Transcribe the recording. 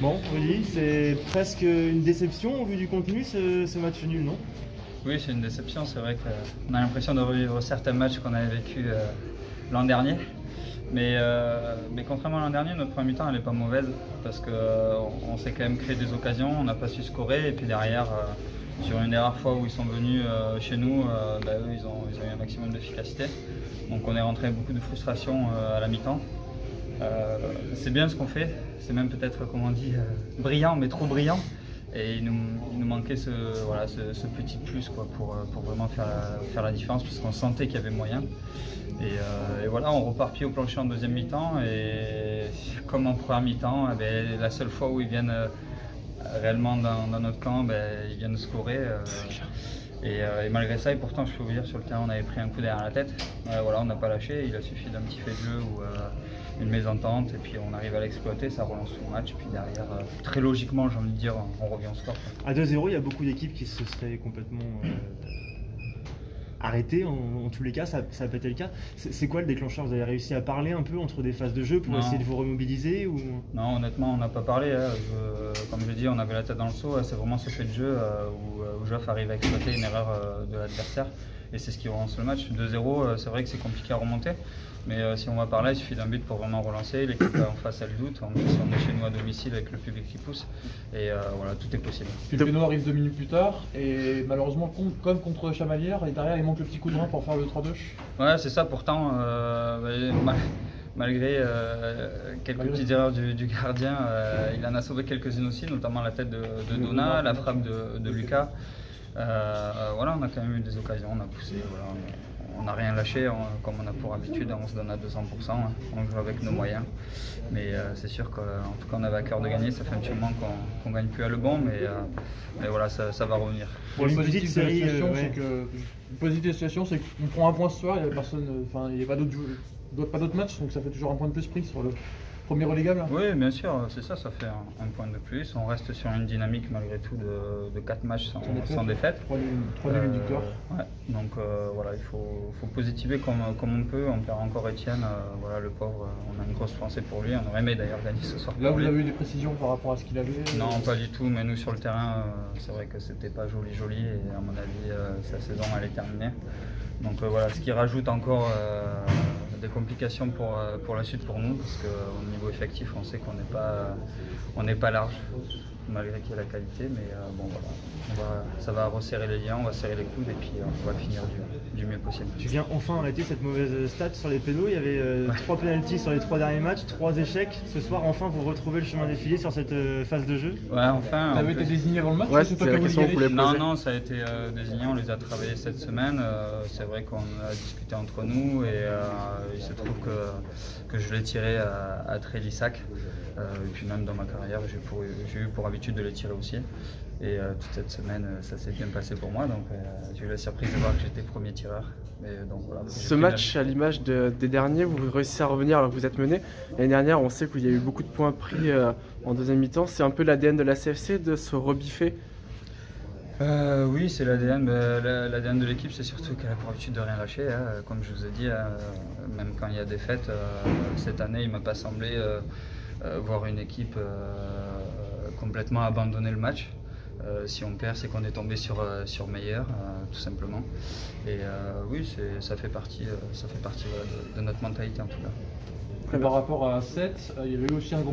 Bon, Rudy, c'est presque une déception au vu du contenu ce match nul, non? Oui, c'est une déception. C'est vrai qu'on a l'impression de revivre certains matchs qu'on avait vécu l'an dernier. Mais contrairement à l'an dernier, notre première mi-temps elle n'est pas mauvaise parce qu'on s'est quand même créé des occasions, on n'a pas su scorer et puis derrière, sur une des rares fois où ils sont venus chez nous, eux ils ont eu un maximum d'efficacité. Donc on est rentré avec beaucoup de frustration à la mi-temps. C'est bien ce qu'on fait, c'est même peut-être, comme on dit, brillant mais trop brillant. Et il nous manquait ce petit plus quoi, pour vraiment faire la différence parce qu'on sentait qu'il y avait moyen. Et voilà, on repart pied au plancher en deuxième mi-temps et comme en première mi-temps, la seule fois où ils viennent réellement dans notre camp, ils viennent scorer. Et malgré ça, et pourtant je peux vous dire sur le terrain on avait pris un coup derrière la tête. Voilà, on n'a pas lâché, il a suffi d'un petit fait de jeu ou une mésentente et puis on arrive à l'exploiter, ça relance le match. Puis derrière, très logiquement j'ai envie de dire, on revient au score. À 2-0, il y a beaucoup d'équipes qui se seraient complètement arrêtées en tous les cas, ça a pas été le cas. C'est quoi le déclencheur? Vous avez réussi à parler un peu entre des phases de jeu pour essayer de vous remobiliser ou... Non, honnêtement on n'a pas parlé. Comme je dis, on avait la tête dans le seau, c'est vraiment ce fait de jeu où Joff arrive à exploiter une erreur de l'adversaire. Et c'est ce qui relance le match. 2-0, c'est vrai que c'est compliqué à remonter. Mais si on va par là, il suffit d'un but pour vraiment relancer. L'équipe en face, elle doute. En plus, on est chez nous à domicile avec le public qui pousse. Et voilà, tout est possible. Puis le péno arrive 2 minutes plus tard. Et malheureusement, comme contre Chamalières, et derrière, il manque le petit coup de rein pour faire le 3-2. Ouais, c'est ça. Pourtant, malgré quelques petites erreurs du gardien, il en a sauvé quelques-unes aussi, notamment la tête de Donna, la frappe de Lucas. Voilà, on a quand même eu des occasions, on a poussé, voilà, on n'a rien lâché, comme on a pour habitude, on se donne à 200%, on joue avec nos moyens. Mais c'est sûr qu'en tout cas on avait à cœur de gagner, ça fait un petit moment qu'on ne gagne plus à Le Bon, mais voilà, ça va revenir. Pour une positive situation, c'est qu'on prend un point ce soir, il n'y a pas d'autres matchs, donc ça fait toujours un point de plus pris sur le premier relégable. Oui, bien sûr, c'est ça, ça fait un point de plus. On reste sur une dynamique malgré tout de 4 matchs sans défaite. 3 nuls, une victoire. Ouais. Donc voilà, il faut positiver comme on peut. On perd encore Etienne, voilà, le pauvre, on a une grosse pensée pour lui. On aurait aimé d'ailleurs gagner ce soir. Là, vous avez eu des précisions par rapport à ce qu'il avait? Non, pas du tout, mais nous sur le terrain, c'est vrai que c'était pas joli et à mon avis, sa saison elle est terminée. Donc voilà, ce qui rajoute encore des complications pour la suite pour nous, parce qu'au niveau effectif, on sait qu'on n'est pas large, malgré qu'il y ait la qualité, mais bon voilà, ça va resserrer les liens, on va serrer les coudes et puis on va finir du mieux possible. Tu viens enfin arrêter cette mauvaise stat sur les pénaux, il y avait 3 pénaltys sur les 3 derniers matchs, 3 échecs. Ce soir, enfin, vous retrouvez le chemin défilé sur cette phase de jeu? Ouais, enfin. Vous avez été désigné avant le match? Ouais, c'était la question qu'on voulait poser. Non, ça a été désigné, on les a travaillés cette semaine. C'est vrai qu'on a discuté entre nous et il se trouve que je l'ai tiré à Trélissac. Et puis même dans ma carrière, j'ai eu pour habitude de les tirer aussi. Et toute cette semaine, ça s'est bien passé pour moi. Donc j'ai eu la surprise de voir que j'étais premier tireur. Donc, voilà, ce match, à l'image des derniers, vous réussissez à revenir alors que vous êtes mené. L'année dernière, on sait qu'il y a eu beaucoup de points pris en deuxième mi-temps. C'est un peu l'ADN de la CFC de se rebiffer? Oui, c'est l'ADN. L'ADN de l'équipe, c'est surtout qu'elle a pour habitude de rien lâcher. Comme je vous ai dit, même quand il y a des fêtes, cette année, il ne m'a pas semblé voir une équipe complètement abandonner le match. Si on perd, c'est qu'on est tombé sur meilleur, tout simplement. Et oui, ça fait partie de notre mentalité en tout cas. Par rapport à 7, il y avait eu aussi un gros match.